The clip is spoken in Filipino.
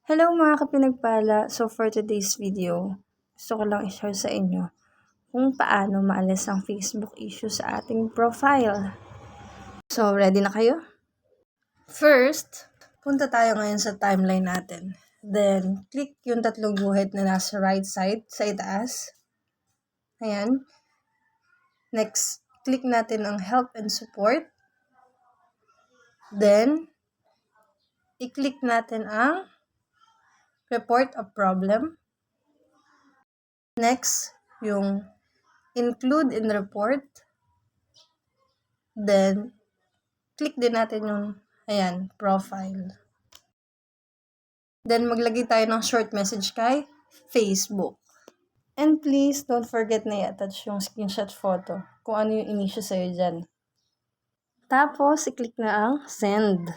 Hello mga kapinagpala! So for today's video, gusto ko lang i-share sa inyo kung paano maalis ang Facebook issue sa ating profile. So ready na kayo? First, punta tayo ngayon sa timeline natin. Then, click yung tatlong guhit na nasa right side, sa itaas. Ayan. Next, click natin ang help and support. Then, i-click natin ang report a problem. Next, yung include in report. Then, click din natin yung, ayan, profile. Then, maglagay tayo ng short message kay Facebook. And please, don't forget na i-attach yung screenshot photo kung ano yung in-issue sa'yo dyan. Tapos, i-click na ang send.